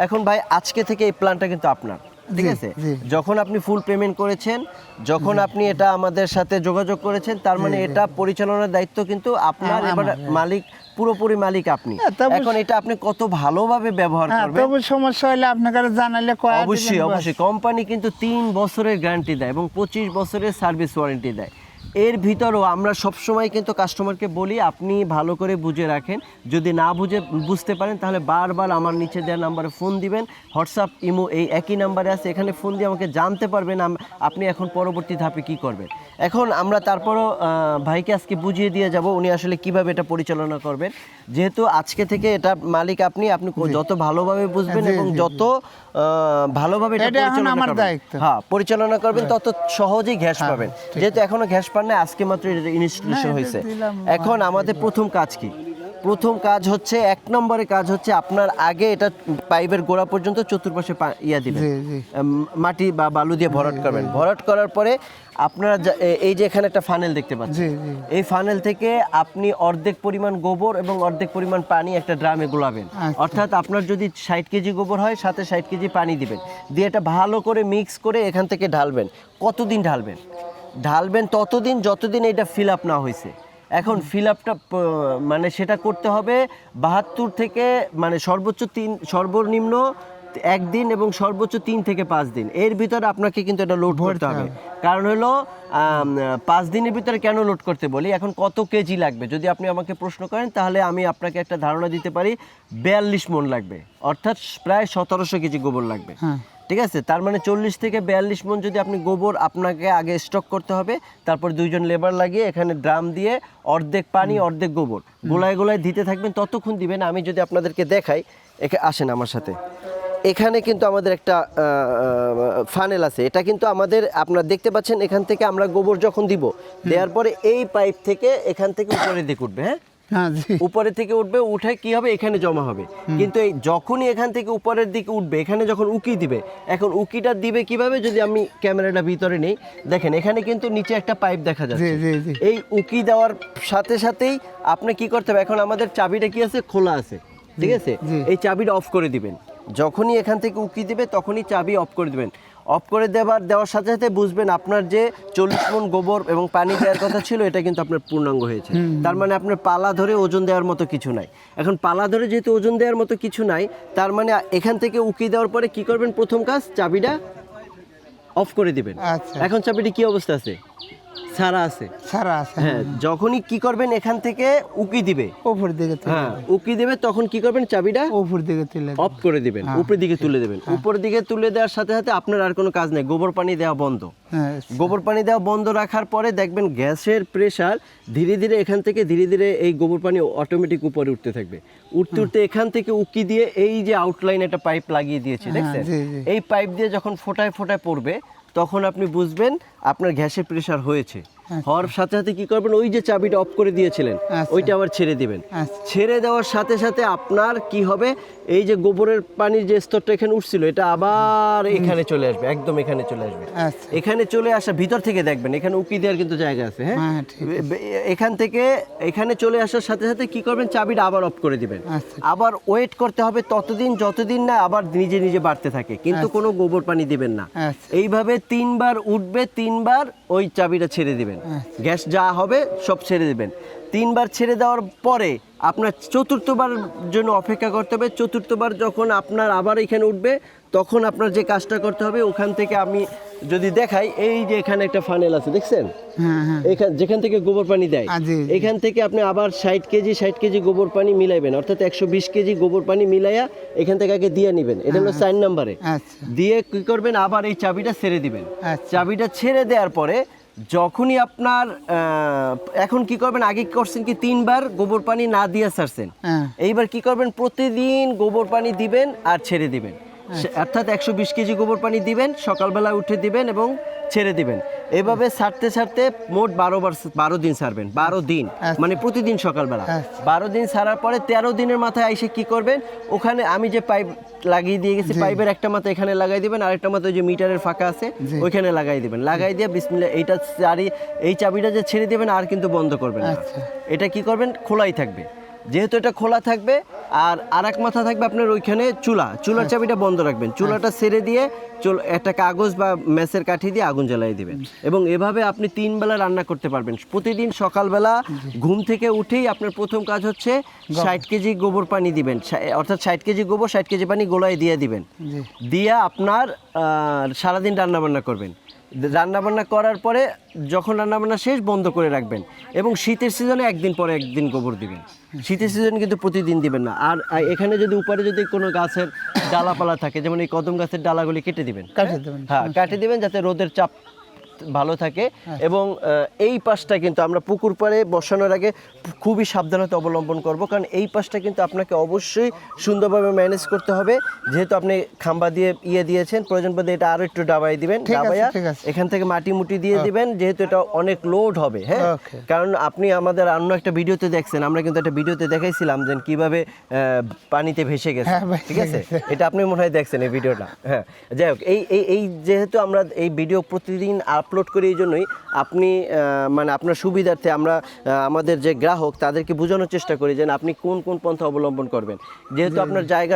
এখন ভাই আজকে থেকে এই প্ল্যানটা কিন্তু আপনার, ঠিক আছে? যখন আপনি ফুল পেমেন্ট করেছেন, যখন আপনি এটা আমাদের সাথে যোগাযোগ করেছেন, তার মানে এটা পরিচালনার দায়িত্ব কিন্তু আপনার। এবার মালিক, পুরোপুরি মালিক আপনি। এখন এটা আপনি কত ভালোভাবে ব্যবহার করবেন। তবে সমস্যা হলে আপনাকে জানালে অবশ্যই অবশ্যই কোম্পানি কিন্তু 3 বছরের গ্যারান্টি দেয় এবং 25 বছরের সার্ভিস ওয়ারেন্টি দেয়। এর ভিতরেও আমরা সবসময় কিন্তু কাস্টমারকে বলি আপনি ভালো করে বুঝে রাখেন, যদি না বুঝতে পারেন তাহলে বারবার আমার নিচে দেওয়া নাম্বারে ফোন দিবেন। হোয়াটসঅ্যাপ, ইমো এই একই নাম্বারে আছে, এখানে ফোন দিয়ে আমাকে জানতে পারবেন আপনি এখন পরবর্তী ধাপে কি করবেন। এখন আমরা তারপরও ভাইকে আজকে বুঝিয়ে দিয়ে যাব উনি আসলে কিভাবে এটা পরিচালনা করবেন। যেহেতু আজকে থেকে এটা মালিক আপনি যত ভালোভাবে বুঝবেন এবং যত ভালোভাবে পরিচালনা করবেন তত সহজেই গ্যাস পাবেন। যেহেতু এখনো গ্যাস পান না, আজকে মাত্র ইনস্টলেশন হয়েছে। এখন আমাদের প্রথম কাজ কি? প্রথম কাজ হচ্ছে, 1 নম্বরে কাজ হচ্ছে আপনার আগে এটা পাইপের গোড়া পর্যন্ত চতুর্পাশে দিবেন, মাটি বা বালু দিয়ে ভরাট করবেন। ভরাট করার পরে আপনারা এই যে এখানে একটা ফানেল দেখতে পাচ্ছেন, এই ফানেল থেকে আপনি অর্ধেক পরিমাণ গোবর এবং অর্ধেক পরিমাণ পানি একটা ড্রামে গোলাবেন। অর্থাৎ আপনার যদি 60 কেজি গোবর হয়, সাথে 60 কেজি পানি দিবেন, দিয়ে এটা ভালো করে মিক্স করে এখান থেকে ঢালবেন। কতদিন ঢালবেন? ঢালবেন ততদিন যতদিন এটা ফিল আপ না হয়েছে। এখন ফিল আপটা মানে সেটা করতে হবে 72 থেকে মানে সর্বনিম্ন 1 দিন এবং সর্বোচ্চ 3 থেকে 5 দিন এর ভিতরে আপনাকে কিন্তু এটা লোড করতে হবে। কারণ হলো 5 দিনের ভিতরে কেন লোড করতে বলি, এখন কত কেজি লাগবে যদি আপনি আমাকে প্রশ্ন করেন, তাহলে আমি আপনাকে একটা ধারণা দিতে পারি 42 মণ লাগবে, অর্থাৎ প্রায় 1700 কেজি গোবর লাগবে। ঠিক আছে, তার মানে 40 থেকে 42 মণ যদি আপনি গোবর আপনাকে আগে স্টক করতে হবে। তারপর 2 জন লেবার লাগিয়ে এখানে ড্রাম দিয়ে অর্ধেক পানি অর্ধেক গোবর গোলায় গোলায় দিতে থাকবেন, ততক্ষণ দিবেন। আমি যদি আপনাদেরকে দেখাই, আসেন আমার সাথে। এখানে কিন্তু আমাদের একটা ফানেল আছে, এটা কিন্তু আমাদের আপনারা দেখতে পাচ্ছেন। এখান থেকে আমরা গোবর যখন দিব, দেওয়ার পরে এই পাইপ থেকে এখান থেকে উপরে দিকে উঠবে, উপরে থেকে উঠবে, উঠে কি হবে এখানে জমা হবে। কিন্তু এই যখনই এখান থেকে উপরের দিকে উঠবে, এখানে যখন উকি দিবে, এখন উকিটা দিবে কিভাবে, যদি আমি ক্যামেরাটা ভিতরে নেই, দেখেন এখানে কিন্তু নিচে একটা পাইপ দেখা যাচ্ছে। এই উকি দেওয়ার সাথে সাথেই আপনি কি করতে হবে, এখন আমাদের চাবিটা কি আছে, খোলা আছে, ঠিক আছে? এই চাবিটা অফ করে দিবেন। যখনই এখান থেকে উকি দিবে তখনই চাবি অফ করে দিবেন। অফ করে দেওয়ার সাথে সাথে বুঝবেন আপনার যে 40 মণ গোবর এবং পানি দেওয়ার কথা ছিল, এটা কিন্তু আপনার পূর্ণাঙ্গ হয়েছে। তার মানে আপনার পালা ধরে ওজন দেওয়ার মতো কিছু নাই। এখন পালা ধরে যেহেতু ওজন দেওয়ার মতো কিছু নাই, তার মানে এখান থেকে উকি দেওয়ার পরে কি করবেন, প্রথম কাজ চাবিটা অফ করে দিবেন। এখন চাবিটি কি অবস্থা আছে? সারা আছে। হ্যাঁ, যখনই কি করবেন, এখান থেকে উকি দিবে উপর দিকে, উকি দেবে, তখন কি করবেন, চাবিটা উপর দিকে তুলে অফ করে দিবেন, উপরের দিকে তুলে দেবেন। উপরের দিকে তুলে দেওয়ার সাথে সাথে আপনার আর কোনো কাজ নেই, গোবর পানি দেওয়া বন্ধ। গোবর পানি দেওয়া বন্ধ রাখার পরে দেখবেন গ্যাসের প্রেসার ধীরে ধীরে এখান থেকে ধীরে ধীরে এই গোবর পানি অটোমেটিক উপরে উঠতে থাকবে। উঠতে উঠতে এখান থেকে উকি দিয়ে এই যে আউটলাইন একটা পাইপ লাগিয়ে দিয়েছি, দেখছেন? এই পাইপ দিয়ে যখন ফোটায় ফোটায় পড়বে, তখন আপনি বুঝবেন আপনার গ্যাসের প্রেসার হয়েছে। হওয়ার সাথে সাথে কি করবেন, ওই যে চাবিটা অফ করে দিয়েছিলেন ওইটা আবার ছেড়ে দিবেন। ছেড়ে দেওয়ার সাথে সাথে আপনার কি হবে, এই যে গোবরের পানির যে স্তরটা এখানে উঠছিল, এটা আবার এখানে চলে আসবে, একদম এখানে চলে আসবে। এখানে চলে আসা ভিতর থেকে দেখবেন এখানে উকি দেওয়ার কিন্তু জায়গা আছে। হ্যাঁ, এখান থেকে এখানে চলে আসার সাথে সাথে কি করবেন, চাবিটা আবার অফ করে দিবেন। আবার ওয়েট করতে হবে ততদিন যতদিন না আবার নিজে নিজে বাড়তে থাকে, কিন্তু কোনো গোবর পানি দিবেন না। এইভাবে 3 বার উঠবে, 3 বার ওই চাবিটা ছেড়ে দিবেন, গ্যাস যা হবে সব ছেড়ে দিবেন। 3 বার ছেড়ে দেওয়ার পরে আপনার 4র্থবার জন্য অপেক্ষা করতে হবে। 4র্থবার যখন আপনার আবার এখানে উঠবে, তখন আপনার যে কাজটা করতে হবে, ওখান থেকে আমি যদি দেখাই, এই যে এখানে একটা ফানেল আছে, দেখছেন? যেখান থেকে গোবর পানি দেয়, এখান থেকে আপনি আবার 60 কেজি গোবর পানি মিলাইবেন, অর্থাৎ 120 কেজি গোবর পানি মিলাইয়া এখান থেকে আগে দিয়ে নেবেন। এটা হলো 4 নম্বরে। দিয়ে কি করবেন, আবার এই চাবিটা ছেড়ে দিবেন। চাবিটা ছেড়ে দেওয়ার পরে যখনই আপনার এখন কি করবেন, আগে করছেন কি 3 বার গোবর পানি না দিয়ে ছাড়ছেন, এইবার কি করবেন, প্রতিদিন গোবর পানি দিবেন আর ছেড়ে দিবেন। অর্থাৎ 120 কেজি গোবর পানি দিবেন, সকালবেলা উঠে দিবেন এবং ছেড়ে দিবেন। এভাবে ছাড়তে ছাড়তে মোট 12 দিন ছাড়বেন। 12 দিন মানে প্রতিদিন সকালবেলা 12 দিন ছাড়ার পরে 13 দিনের মাথায় এসে কি করবেন, ওখানে আমি যে পাইপ লাগিয়ে দিয়ে গেছি, পাইপের একটা মাথা এখানে লাগাই দিবেন, আরেকটা মাথা যে মিটারের ফাঁকা আছে ওইখানে লাগাই দিবেন। লাগাই দিয়ে বিসমিল্লাহ এই চাবিটা যে ছেড়ে দিবেন আর কিন্তু বন্ধ করবেন না, এটা কি করবেন, খোলাই থাকবে। যেহেতু এটা খোলা থাকবে আর আরেক মাথা থাকবে আপনার ওইখানে চুলার চাবিটা বন্ধ রাখবেন, চুলাটা ছেড়ে দিয়ে একটা কাগজ বা মেসের কাঠি দিয়ে আগুন জ্বালাই দিবেন এবং এভাবে আপনি 3 বেলা রান্না করতে পারবেন। প্রতিদিন সকালবেলা ঘুম থেকে উঠেই আপনার প্রথম কাজ হচ্ছে 60 কেজি গোবর পানি দিবেন, অর্থাৎ 60 কেজি গোবর 60 কেজি পানি গোলায় দিয়ে দিবেন, দিয়ে আপনার সারাদিন রান্নাবান্না করবেন। রান্নাবান্না করার পরে যখন রান্নাবান্না শেষ বন্ধ করে রাখবেন এবং শীতের সিজনে একদিন পরে একদিন গোবর দিবেন। শীতের সিজনে কিন্তু প্রতিদিন দিবেন না। আর এখানে যদি উপরে যদি কোনো গাছের ডালাপালা থাকে, যেমন এই কদম গাছের ডালাগুলি কেটে দিবেন, হ্যাঁ কাটে দিবেন যাতে রোদের চাপ ভালো থাকে। এবং এই পাশটা কিন্তু আমরা পুকুর পাড়ে বসানোর আগে খুবই সাবধানতা অবলম্বন করব, কারণ এই পাশটা কিন্তু আপনাকে অবশ্যই সুন্দরভাবে ম্যানেজ করতে হবে। যেহেতু আপনি খাম্বা দিয়ে দিয়েছেন, প্রয়োজন পড়লে এটা আরো একটু ডাবাই দিবেন, ডাবাইয়া এখান থেকে মাটি মুটি দিয়ে দিবেন, যেহেতু এটা অনেক লোড হবে। হ্যাঁ, কারণ আপনি আমাদের অন্য একটা ভিডিওতে দেখছেন, আমরা কিন্তু একটা ভিডিওতে দেখাইছিলাম যে কিভাবে পানিতে ভেসে গেছে, ঠিক আছে? এটা আপনি মনে হয় দেখছেন এই ভিডিওটা। হ্যাঁ, যাই হোক, এই যেহেতু আমরা এই ভিডিও প্রতিদিন আপলোড করি, এই জন্যই আপনি মানে আপনার সুবিধার্থে আমরা আমাদের যে গ্রাহক তাদেরকে বোঝানোর চেষ্টা করি যে আপনি কোন কোন পন্থা অবলম্বন করবেন। যেহেতু আপনার জায়গা